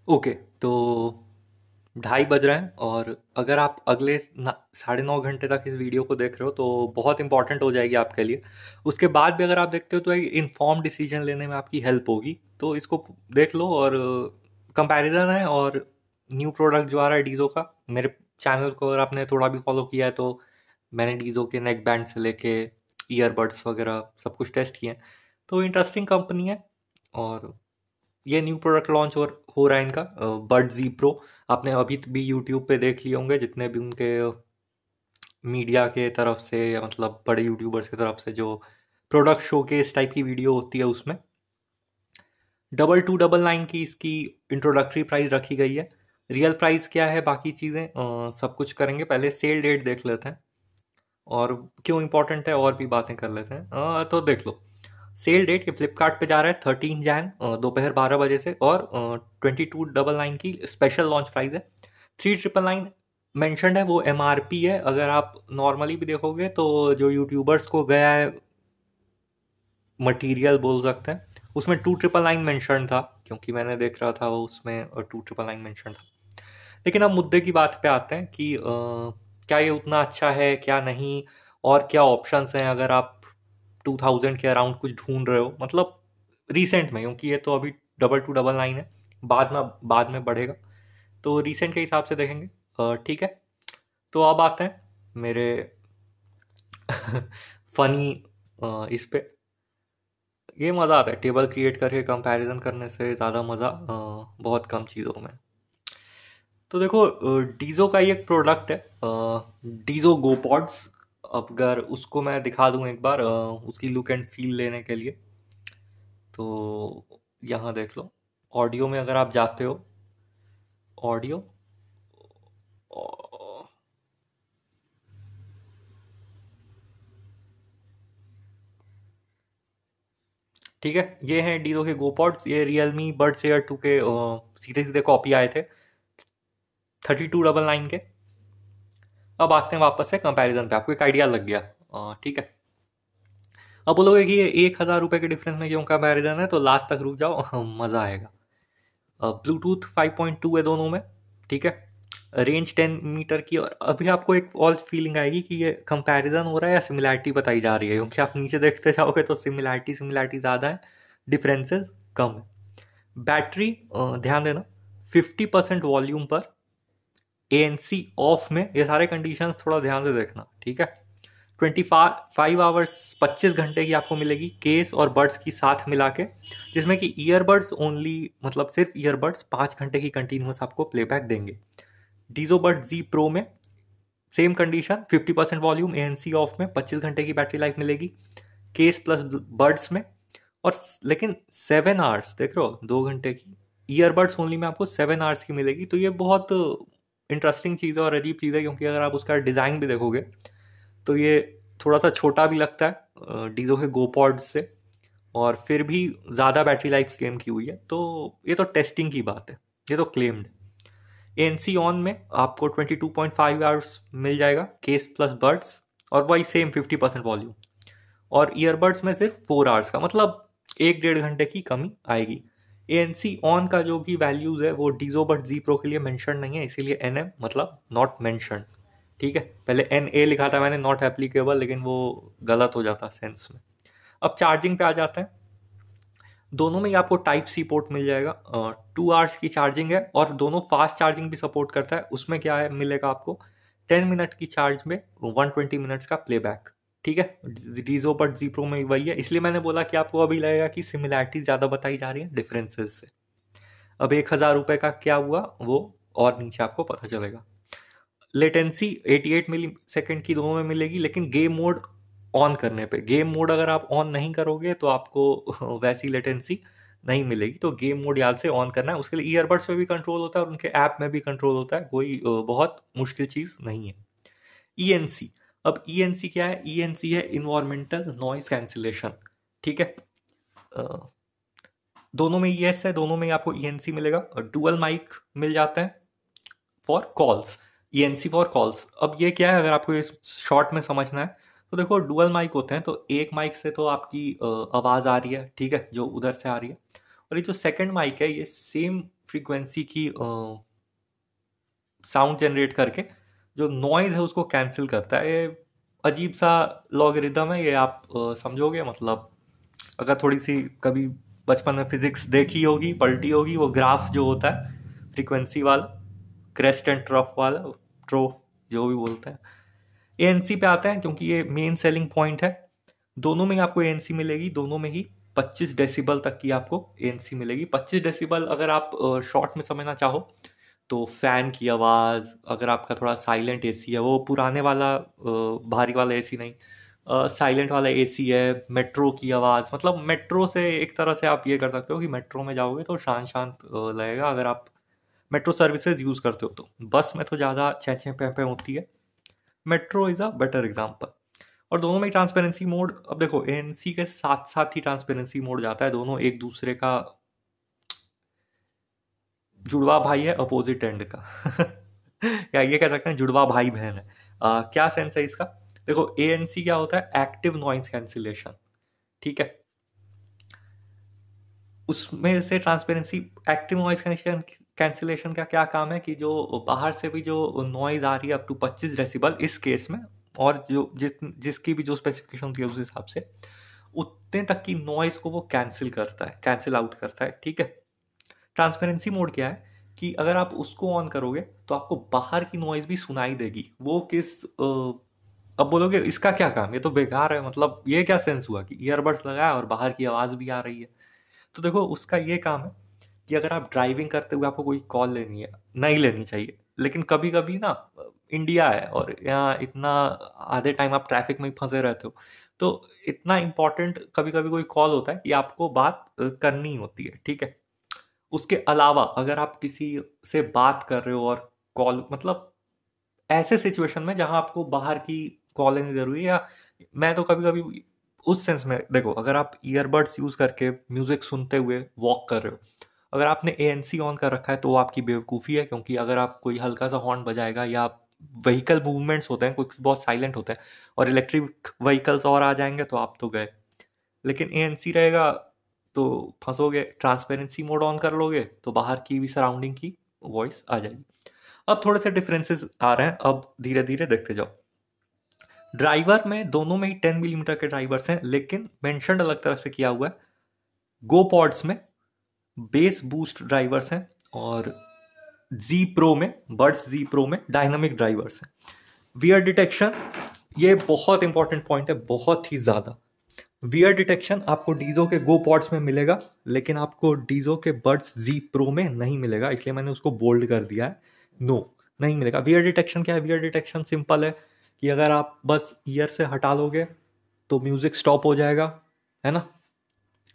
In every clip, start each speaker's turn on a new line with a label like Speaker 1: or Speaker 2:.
Speaker 1: Okay. तो 2:30 बज रहे हैं और अगर आप अगले 9.5 घंटे तक इस वीडियो को देख रहे हो तो बहुत इंपॉर्टेंट हो जाएगी आपके लिए। उसके बाद भी अगर आप देखते हो तो एक इन्फॉर्म डिसीजन लेने में आपकी हेल्प होगी, तो इसको देख लो। और कंपैरिजन है और न्यू प्रोडक्ट जो आ रहा है डीजो का, मेरे चैनल को अगर आपने थोड़ा भी फॉलो किया है तो मैंने डीजो के नेक बैंड से लेके ईयरबड्स वगैरह सब कुछ टेस्ट किए हैं। तो इंटरेस्टिंग कंपनी है। और ये न्यू प्रोडक्ट लॉन्च हो रहा है इनका, बड जी प्रो। आपने अभी भी यूट्यूब पे देख लिए होंगे जितने भी उनके मीडिया के तरफ से या मतलब बड़े यूट्यूबर्स की तरफ से जो प्रोडक्ट शोकेस टाइप की वीडियो होती है उसमें 2299 की इसकी इंट्रोडक्टरी प्राइस रखी गई है। रियल प्राइस क्या है, बाकी चीज़ें सब कुछ करेंगे, पहले सेल डेट देख लेते हैं और क्यों इंपॉर्टेंट है और भी बातें कर लेते हैं। तो देख लो, सेल डेट ये फ्लिपकार्ट पे जा रहा है 13 जैन दोपहर 12 बजे से, और 2299 की स्पेशल लॉन्च प्राइस है। 3999 मैंशनड है, वो MRP है। अगर आप नॉर्मली भी देखोगे तो जो यूट्यूबर्स को गया है मटेरियल बोल सकते हैं, उसमें 2999 मैंशन था, क्योंकि मैंने देख रहा था वो उसमें 2999 मैंशन था। लेकिन अब मुद्दे की बात पे आते हैं कि क्या ये उतना अच्छा है क्या नहीं, और क्या ऑप्शंस हैं अगर आप 2000 के अराउंड कुछ ढूंढ रहे हो, मतलब रिसेंट में, क्योंकि ये तो अभी 2299 है, बाद में बढ़ेगा। तो रिसेंट के हिसाब से देखेंगे। ठीक है। तो अब आते हैं मेरे फनी इस पे। ये मज़ा आता है टेबल क्रिएट करके कंपैरिजन करने से, ज़्यादा मज़ा बहुत कम चीज़ों में। तो देखो, डीजो का ही एक प्रोडक्ट है, डीजो गो पॉड्स। अगर उसको मैं दिखा दूं एक बार, उसकी लुक एंड फील लेने के लिए, तो यहाँ देख लो। ऑडियो में अगर आप जाते हो, ऑडियो, ठीक है, ये हैं डीजो के गो पॉड्स। ये रियलमी बड्स एयर 2 के सीधे सीधे कॉपी आए थे 3299 के। अब आते हैं वापस से कंपैरिजन पे, आपको एक आइडिया लग गया। ठीक है। अब बोलोगे कि ये 1,000 रुपये के डिफरेंस में क्यों कंपैरिजन है, तो लास्ट तक रुक जाओ मज़ा आएगा। ब्लूटूथ 5.2 है दोनों में। ठीक है। रेंज 10 मीटर की। और अभी आपको एक और फीलिंग आएगी कि ये कंपैरिजन हो रहा है या सिमिलैरिटी बताई जा रही है, क्योंकि आप नीचे देखते जाओगे तो सिमिलैरिटी सिमिलैरिटी ज़्यादा है, डिफरेंसेस कम है। बैटरी, ध्यान देना, 50% वॉल्यूम पर, ANC ऑफ में, ये सारे कंडीशंस थोड़ा ध्यान से देखना। ठीक है। 25 आवर्स 25 घंटे की आपको मिलेगी केस और बड्स की साथ मिला के, जिसमें कि ईयरबड्स ओनली, मतलब सिर्फ ईयरबड्स 5 घंटे की कंटिन्यूस आपको प्लेबैक देंगे। डीजो बड जी प्रो में same condition, 50% volume, ANC of में, 25 घंटे की बैटरी लाइफ मिलेगी केस प्लस बड्स में। और लेकिन 7 आवर्स देख रहे हो, 2 घंटे की ईयरबड्स ओनली में आपको 7 आवर्स की मिलेगी। तो ये बहुत इंटरेस्टिंग चीज़ है और अजीब चीज़ है, क्योंकि अगर आप उसका डिज़ाइन भी देखोगे तो ये थोड़ा सा छोटा भी लगता है डीजो के गोपॉड से, और फिर भी ज़्यादा बैटरी लाइफ क्लेम की हुई है। तो ये तो टेस्टिंग की बात है, ये तो क्लेम्ड है। ANC ऑन में आपको 22.5 आवर्स मिल जाएगा केस प्लस बड्स, और वही सेम 50% वॉल्यूम। और ईयरबड्स में सिर्फ 4 आवर्स का, मतलब 1 डेढ़ घंटे की कमी आएगी। ANC ऑन का जो भी वैल्यूज़ है वो डीजो बट जी प्रो के लिए मेंशन नहीं है, इसीलिए NM मतलब नॉट मेंशन। ठीक है। पहले NA लिखा था मैंने, नॉट एप्लीकेबल, लेकिन वो गलत हो जाता सेंस में। अब चार्जिंग पे आ जाते हैं। दोनों में ही आपको Type-C पोर्ट मिल जाएगा। 2 आवर्स की चार्जिंग है, और दोनों फास्ट चार्जिंग भी सपोर्ट करता है। उसमें क्या है मिलेगा आपको, 10 मिनट की चार्ज में 120 मिनट्स का प्लेबैक। ठीक है। डीजो बट जी प्रो में वही है, इसलिए मैंने बोला कि आपको अभी लगेगा कि सिमिलैरिटीज ज़्यादा बताई जा रही है डिफरेंसेस से। अब 1,000 रुपये का क्या हुआ वो और नीचे आपको पता चलेगा। लेटेंसी 88 मिली सेकेंड की दोनों में मिलेगी, लेकिन गेम मोड ऑन करने पे, गेम मोड अगर आप ऑन नहीं करोगे तो आपको वैसी लेटेंसी नहीं मिलेगी। तो गेम मोड याद से ऑन करना है, उसके लिए ईयरबड्स में भी कंट्रोल होता है और उनके ऐप में भी कंट्रोल होता है, कोई बहुत मुश्किल चीज़ नहीं है। ENC। अब ENC क्या है, ENC है इन्वायरमेंटल नॉइज कैंसिलेशन। ठीक है। अ, दोनों में ES है, दोनों में ही आपको ENC मिलेगा। डुअल माइक मिल जाते हैं for calls, ENC for calls. अब ये क्या है, अगर आपको ये शॉर्ट में समझना है तो देखो, डुअल माइक होते हैं तो एक माइक से तो आपकी आवाज़ आ रही है, ठीक है, जो उधर से आ रही है। और ये जो सेकंड माइक है ये सेम फ्रीक्वेंसी की साउंड जनरेट करके जो नॉइज है उसको कैंसिल करता है। ये अजीब सा लॉगरिदम है, ये आप समझोगे। मतलब अगर थोड़ी सी कभी बचपन में फिजिक्स देखी होगी, पलटी होगी, वो ग्राफ जो होता है फ्रीक्वेंसी वाला, क्रेस्ट एंड ट्रफ वाला, ट्रो जो भी बोलते हैं, एएनसी पे आते हैं क्योंकि ये मेन सेलिंग पॉइंट है। दोनों में ही आपको एएनसी मिलेगी, दोनों में ही 25 डेसिबल तक की आपको एएनसी मिलेगी। 25 डेसिबल अगर आप शॉर्ट में समझना चाहो तो फैन की आवाज़, अगर आपका थोड़ा साइलेंट एसी है, वो पुराने वाला भारी वाला एसी नहीं, साइलेंट वाला एसी है, मेट्रो की आवाज़, मतलब मेट्रो से एक तरह से आप ये कर सकते हो कि मेट्रो में जाओगे तो शांत शांत लगेगा अगर आप मेट्रो सर्विसेज यूज़ करते हो तो। बस में तो ज़्यादा चें चें पे होती है। Metro is a better example. और दोनों में ट्रांसपेरेंसी मोड, अब देखो एएनसी के साथ साथ ही ट्रांसपेरेंसी मोड जाता है, दोनों एक दूसरे का जुड़वा भाई है अपोजिट एंड का या ये कह सकते हैं जुड़वा भाई बहन है। क्या सेंस है इसका? देखो एएनसी क्या होता है? एक्टिव नॉइज कैंसिलेशन, ठीक है। उसमें से ट्रांसपेरेंसी, एक्टिव नॉइज कैंसिलेशन का क्या काम है कि जो बाहर से भी जो नॉइज आ रही है अप टू 25 डेसिबल इस केस में, और जो जिसकी भी जो स्पेसिफिकेशन होती है उस हिसाब से उतने तक की नॉइज को वो कैंसिल करता है, कैंसिल आउट करता है, ठीक है। ट्रांसपेरेंसी मोड क्या है कि अगर आप उसको ऑन करोगे तो आपको बाहर की नॉइज भी सुनाई देगी। वो किस अब बोलोगे इसका क्या काम, ये तो बेकार है, मतलब ये क्या सेंस हुआ कि ईयरबड्स लगाया और बाहर की आवाज़ भी आ रही है। तो देखो उसका ये काम है कि अगर आप ड्राइविंग करते हुए आपको कोई कॉल लेनी है, नहीं लेनी चाहिए, लेकिन कभी कभी ना, इंडिया है और यहाँ इतना आधे टाइम आप ट्रैफिक में ही फंसे रहते हो, तो इतना इम्पोर्टेंट कभी कभी कोई कॉल होता है कि आपको बात करनी होती है, ठीक है। उसके अलावा अगर आप किसी से बात कर रहे हो और कॉल, मतलब ऐसे सिचुएशन में जहां आपको बाहर की कॉल लेनी जरूरी है, या मैं तो कभी कभी उस सेंस में देखो, अगर आप ईयरबड्स यूज करके म्यूजिक सुनते हुए वॉक कर रहे हो, अगर आपने एएनसी ऑन कर रखा है तो वो आपकी बेवकूफ़ी है, क्योंकि अगर आप कोई हल्का सा हॉर्न बजाएगा या व्हीकल मूवमेंट्स होते हैं कुछ बहुत साइलेंट होते हैं और इलेक्ट्रिक व्हीकल्स और आ जाएंगे तो आप तो गए। लेकिन एएनसी रहेगा तो फंसोगे। ट्रांसपेरेंसी मोड ऑन कर लोगे तो बाहर की भी सराउंडिंग की वॉइस आ जाएगी। अब थोड़े से डिफरेंसेस आ रहे हैं, अब धीरे धीरे देखते जाओ। ड्राइवर में दोनों में ही 10 मिलीमीटर के ड्राइवर्स हैं, लेकिन मेंशन अलग तरह से किया हुआ है। गो पॉड्स में बेस बूस्ट ड्राइवर्स हैं और जी प्रो में, बड्स जी प्रो में डायनामिक ड्राइवर्स हैं। वियर डिटेक्शन, ये बहुत इंपॉर्टेंट पॉइंट है, बहुत ही ज्यादा। वियर डिटेक्शन आपको डीजो के गो पॉड्स में मिलेगा, लेकिन आपको डीजो के बड्स जी प्रो में नहीं मिलेगा, इसलिए मैंने उसको बोल्ड कर दिया है। नो, नहीं मिलेगा। वियर डिटेक्शन क्या है? वियर डिटेक्शन सिंपल है कि अगर आप बस ईयर से हटा लोगे तो म्यूजिक स्टॉप हो जाएगा, है ना।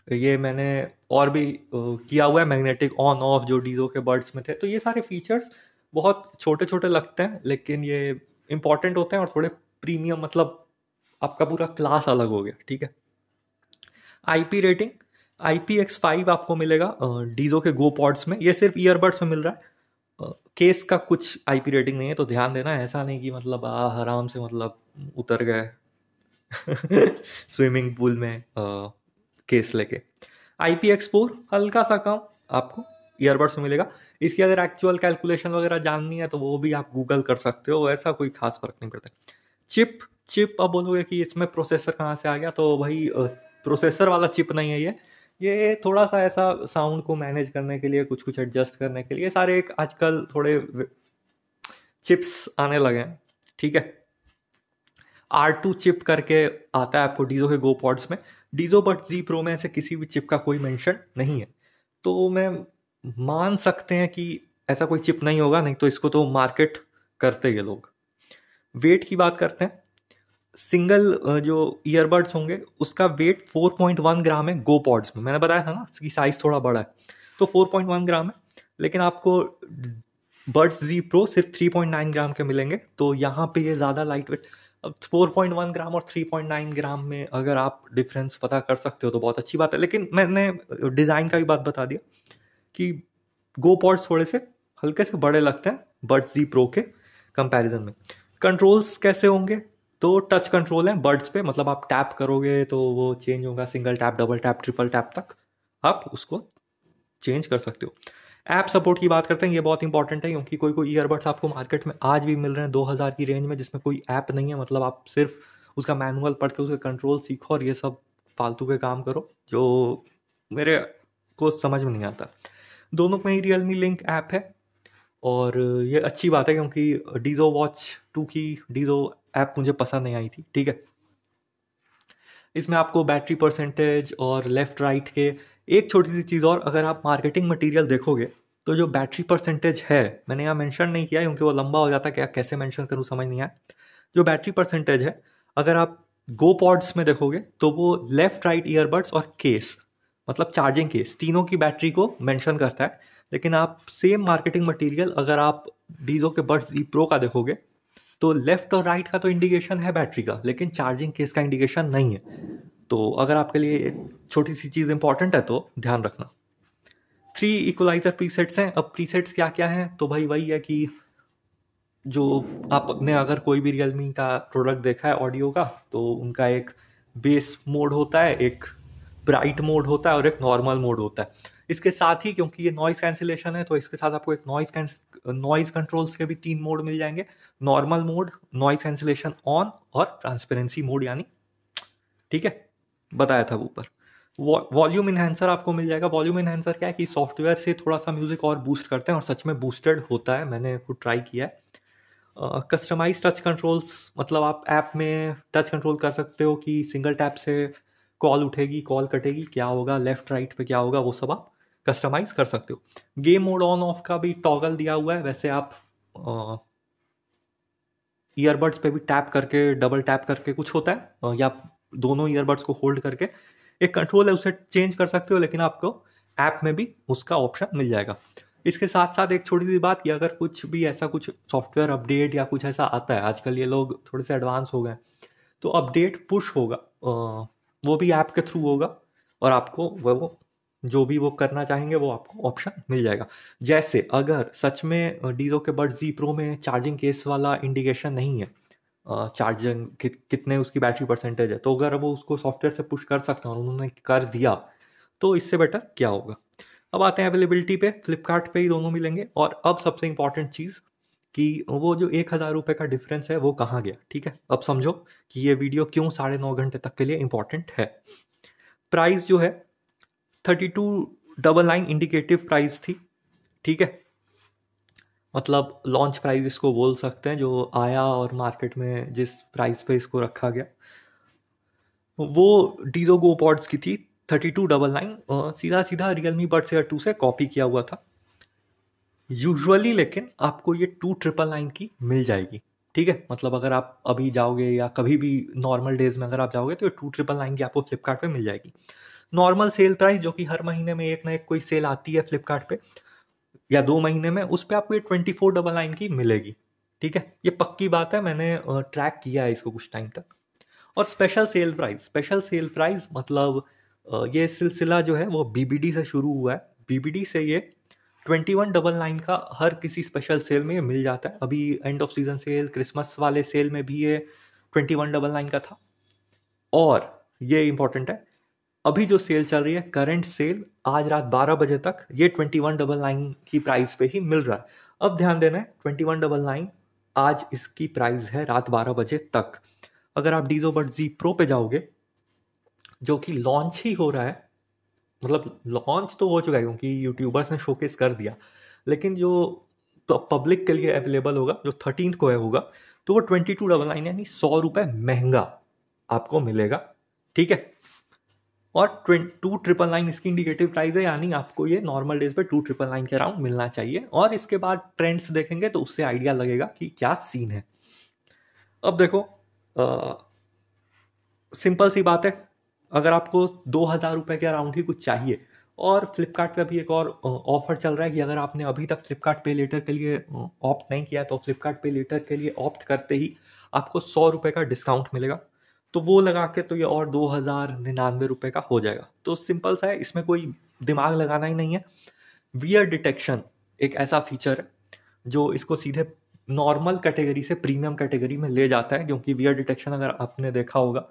Speaker 1: ये मैंने और भी किया हुआ है, मैग्नेटिक ऑन ऑफ जो डीजो के बर्ड्स में थे। तो ये सारे फीचर्स बहुत छोटे छोटे लगते हैं, लेकिन ये इंपॉर्टेंट होते हैं और थोड़े प्रीमियम, मतलब आपका पूरा क्लास अलग हो गया, ठीक है। आईपी रेटिंग, IPX5 आपको मिलेगा डीजो के गो पॉड्स में, ये सिर्फ ईयरबड्स में मिल रहा है। केस का कुछ आईपी रेटिंग नहीं है, तो ध्यान देना, ऐसा नहीं कि मतलब आराम से मतलब उतर गए स्विमिंग पूल में केस लेके। IPX4 हल्का सा कम आपको ईयरबड्स में मिलेगा। इसकी अगर एक्चुअल कैलकुलेशन वगैरह जाननी है तो वो भी आप गूगल कर सकते हो, ऐसा कोई खास फर्क नहीं पड़ता। चिप, अब बोलोगे कि इसमें प्रोसेसर कहाँ से आ गया, तो भाई प्रोसेसर वाला चिप नहीं है ये थोड़ा सा ऐसा साउंड को मैनेज करने के लिए, कुछ कुछ एडजस्ट करने के लिए सारे एक आजकल थोड़े चिप्स आने लगे हैं, ठीक है। R2 चिप करके आता है आपको डीजो के गो पॉड्स में। डीजो बट जी प्रो में ऐसे किसी भी चिप का कोई मेंशन नहीं है, तो मैं मान सकते हैं कि ऐसा कोई चिप नहीं होगा, नहीं तो इसको तो मार्केट करते ये लोग। वेट की बात करते हैं, सिंगल जो ईयरबड्स होंगे उसका वेट 4.1 ग्राम है गो पॉड्स में। मैंने बताया था ना इसकी साइज थोड़ा बड़ा है, तो 4.1 ग्राम है, लेकिन आपको बड्स जी प्रो सिर्फ 3.9 ग्राम के मिलेंगे, तो यहाँ पे ये ज़्यादा लाइट वेट। अब 4.1 ग्राम और 3.9 ग्राम में अगर आप डिफरेंस पता कर सकते हो तो बहुत अच्छी बात है, लेकिन मैंने डिज़ाइन का भी बात बता दिया कि गो पॉड्स थोड़े से हल्के से बड़े लगते हैं बड्स जी प्रो के कंपैरिजन में। कंट्रोल्स कैसे होंगे? तो टच कंट्रोल है बड्स पे, मतलब आप टैप करोगे तो वो चेंज होगा, single tap, double tap, triple tap तक आप उसको चेंज कर सकते हो। ऐप सपोर्ट की बात करते हैं, ये बहुत इंपॉर्टेंट है क्योंकि कोई कोई ईयरबड्स आपको मार्केट में आज भी मिल रहे हैं 2000 की रेंज में जिसमें कोई ऐप नहीं है। मतलब आप सिर्फ उसका मैनुअल पढ़ के उसके कंट्रोल सीखो और ये सब फालतू के काम करो जो मेरे को समझ में नहीं आता। दोनों में ही रियलमी लिंक ऐप है और ये अच्छी बात है क्योंकि डीजो वॉच 2 की डीजो ऐप मुझे पसंद नहीं आई थी। ठीक है, इसमें आपको बैटरी परसेंटेज और लेफ्ट राइट के एक छोटी सी चीज़ और, अगर आप मार्केटिंग मटेरियल देखोगे तो जो बैटरी परसेंटेज है, मैंने यहाँ मेंशन नहीं किया क्योंकि वो लंबा हो जाता है, क्या कैसे मेंशन करूँ समझ नहीं आया। जो बैटरी परसेंटेज है अगर आप गो पॉड्स में देखोगे तो वो लेफ्ट राइट ईयरबड्स और केस मतलब चार्जिंग केस तीनों की बैटरी को मेंशन करता है। लेकिन आप सेम मार्केटिंग मटेरियल अगर आप डीजो के बड्स ई प्रो का देखोगे तो लेफ्ट और राइट का तो इंडिकेशन है बैटरी का, लेकिन चार्जिंग केस का इंडिकेशन नहीं है। तो अगर आपके लिए एक छोटी सी चीज़ इंपॉर्टेंट है तो ध्यान रखना। 3 इक्वलाइजर प्रीसेट्स हैं। अब प्रीसेट्स क्या क्या हैं, तो भाई वही है कि जो आपने अगर कोई भी रियलमी का प्रोडक्ट देखा है ऑडियो का, तो उनका एक बेस मोड होता है, एक ब्राइट मोड होता है और एक नॉर्मल मोड होता है। इसके साथ ही क्योंकि ये नॉइज कैंसिलेशन है तो इसके साथ आपको एक नॉइज कंट्रोल्स के भी 3 मोड मिल जाएंगे, normal mode, noise cancellation on और ट्रांसपेरेंसी मोड यानी, ठीक है, बताया था ऊपर। वॉल्यूम इन्हेंसर आपको मिल जाएगा। वॉल्यूम इन्हेंसर क्या है कि सॉफ्टवेयर से थोड़ा सा म्यूजिक और बूस्ट करते हैं और सच में बूस्टेड होता है, मैंने खुद ट्राई किया है। कस्टमाइज टच कंट्रोल्स, मतलब आप ऐप में टच कंट्रोल कर सकते हो कि सिंगल टैप से कॉल उठेगी, कॉल कटेगी, क्या होगा, लेफ्ट राइट पे क्या होगा, वो सब आप कस्टमाइज कर सकते हो। गेम मोड ऑन ऑफ का भी टॉगल दिया हुआ है। वैसे आप ईयरबड्स पे भी टैप करके, डबल टैप करके कुछ होता है, या दोनों ईयरबड्स को होल्ड करके एक कंट्रोल है उससे चेंज कर सकते हो, लेकिन आपको ऐप में भी उसका ऑप्शन मिल जाएगा। इसके साथ साथ एक छोटी सी बात कि अगर कुछ भी ऐसा कुछ सॉफ्टवेयर अपडेट या कुछ ऐसा आता है, आजकल ये लोग थोड़े से एडवांस हो गए, तो अपडेट पुश होगा, वो भी ऐप के थ्रू होगा और आपको वो जो भी वो करना चाहेंगे वो आपको ऑप्शन मिल जाएगा। जैसे अगर सच में डीजो के बड्स जी प्रो में चार्जिंग केस वाला इंडिकेशन नहीं है, चार्जिंग कितने उसकी बैटरी परसेंटेज है, तो अगर वो उसको सॉफ्टवेयर से पुश कर सकते हैं और उन्होंने कर दिया तो इससे बेटर क्या होगा। अब आते हैं अवेलेबिलिटी पे, फ्लिपकार्ट पे ही दोनों मिलेंगे। और अब सबसे इंपॉर्टेंट चीज़ कि वो जो 1000 रुपये का डिफरेंस है वो कहाँ गया। ठीक है, अब समझो कि ये वीडियो क्यों 9.5 घंटे तक के लिए इंपॉर्टेंट है। प्राइस जो है 3299 इंडिकेटिव प्राइस थी। ठीक है, मतलब लॉन्च प्राइस इसको बोल सकते हैं, जो आया और मार्केट में जिस प्राइस पे इसको रखा गया वो डीजो गो पॉड्स की थी 3299। सीधा सीधा रियलमी बड्स एयर 2 से कॉपी किया हुआ था यूजुअली, लेकिन आपको ये 2999 की मिल जाएगी। ठीक है, मतलब अगर आप अभी जाओगे या कभी भी नॉर्मल डेज में अगर आप जाओगे तो ये 2999 की आपको फ्लिपकार्ट पे मिल जाएगी। नॉर्मल सेल प्राइस जो कि हर महीने में एक ना एक कोई सेल आती है फ्लिपकार्ट पे या 2 महीने में, उस पर आपको ये 2499 की मिलेगी। ठीक है, ये पक्की बात है, मैंने ट्रैक किया है इसको कुछ टाइम तक। और स्पेशल सेल प्राइस मतलब ये सिलसिला जो है वो बीबीडी से शुरू हुआ है। बीबीडी से ये 2199 का हर किसी स्पेशल सेल में ये मिल जाता है। अभी end off season cell, Christmas वाले सेल में भी ये 2199 का था। और ये इंपॉर्टेंट है, अभी जो सेल चल रही है करंट सेल, आज रात 12 बजे तक ये 2199 की प्राइस पे ही मिल रहा है। अब ध्यान देना है, 2199 आज इसकी प्राइस है रात 12 बजे तक। अगर आप डीजो बड जी प्रो पे जाओगे जो कि लॉन्च ही हो रहा है, मतलब लॉन्च तो हो चुका है क्योंकि यूट्यूबर्स ने शोकेस कर दिया, लेकिन जो पब्लिक के लिए अवेलेबल होगा जो 13 को है होगा, तो वो 2299 यानी 100 रुपये महंगा आपको मिलेगा। ठीक है, और 2999 इसकी इंडिकेटिव प्राइस है, यानी आपको ये नॉर्मल डेज पे 2999 के अराउंड मिलना चाहिए। और इसके बाद ट्रेंड्स देखेंगे तो उससे आइडिया लगेगा कि क्या सीन है। अब देखो, सिंपल सी बात है, अगर आपको 2000 रुपये के अराउंड ही कुछ चाहिए, और फ्लिपकार्ट पे अभी एक और ऑफर चल रहा है कि अगर आपने अभी तक फ्लिपकार्ट पे लेटर के लिए ऑप्ट नहीं किया तो फ्लिपकार्ट पे लेटर के लिए ऑप्ट करते ही आपको 100 रुपये का डिस्काउंट मिलेगा। तो वो लगा के तो ये और 2099 रुपये का हो जाएगा। तो सिंपल सा है, इसमें कोई दिमाग लगाना ही नहीं है। वियर डिटेक्शन एक ऐसा फीचर है जो इसको सीधे नॉर्मल कैटेगरी से प्रीमियम कैटेगरी में ले जाता है, क्योंकि वियर डिटेक्शन अगर आपने देखा होगा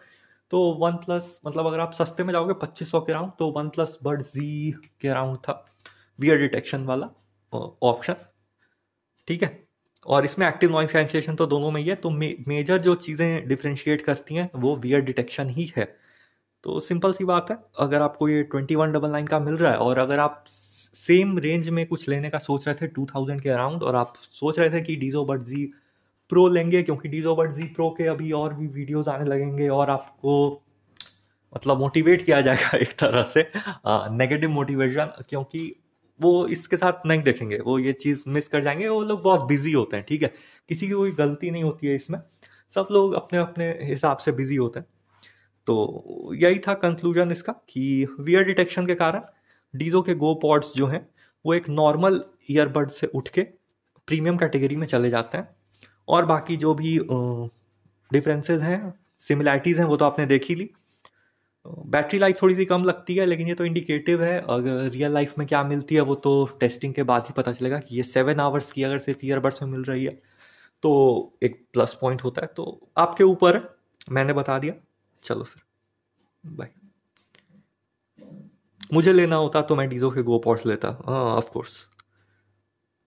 Speaker 1: तो वन प्लस, मतलब अगर आप सस्ते में जाओगे 2500 के अराउंड, तो वन प्लस बड जी के अराउंड था वियर डिटेक्शन वाला। ऑप्शन, ठीक है। और इसमें एक्टिव नॉइज कैंसिलेशन तो दोनों में ही है, तो मेजर जो चीज़ें डिफ्रेंशिएट करती हैं वो वियर डिटेक्शन ही है। तो सिंपल सी बात है, अगर आपको ये 2199 का मिल रहा है और अगर आप सेम रेंज में कुछ लेने का सोच रहे थे 2000 के अराउंड, और आप सोच रहे थे कि डीजो बड जी प्रो लेंगे क्योंकि डीजो बड जी प्रो के अभी और भी वीडियोस आने लगेंगे और आपको मतलब मोटिवेट किया जाएगा एक तरह से, नेगेटिव मोटिवेशन, क्योंकि वो इसके साथ नहीं देखेंगे, वो ये चीज़ मिस कर जाएंगे। वो लोग बहुत बिजी होते हैं, ठीक है, किसी की कोई गलती नहीं होती है इसमें, सब लोग अपने अपने हिसाब से बिजी होते हैं। तो यही था कंक्लूजन इसका कि वियर डिटेक्शन के कारण डीजो के गो पॉड्स जो हैं वो एक नॉर्मल ईयरबड से उठ के प्रीमियम कैटेगरी में चले जाते हैं। और बाकी जो भी डिफरेंसेस हैं, सिमिलैरिटीज़ हैं, वो तो आपने देख ही ली। बैटरी लाइफ थोड़ी सी कम लगती है, लेकिन ये तो इंडिकेटिव है, अगर रियल लाइफ में क्या मिलती है वो तो टेस्टिंग के बाद ही पता चलेगा। कि ये 7 आवर्स की अगर सिर्फ ईयरबड्स में मिल रही है तो एक प्लस पॉइंट होता है। तो आपके ऊपर है, मैंने बता दिया, चलो फिर बाय। मुझे लेना होता तो मैं डीजो के गो पॉड्स लेता, ऑफ कोर्स।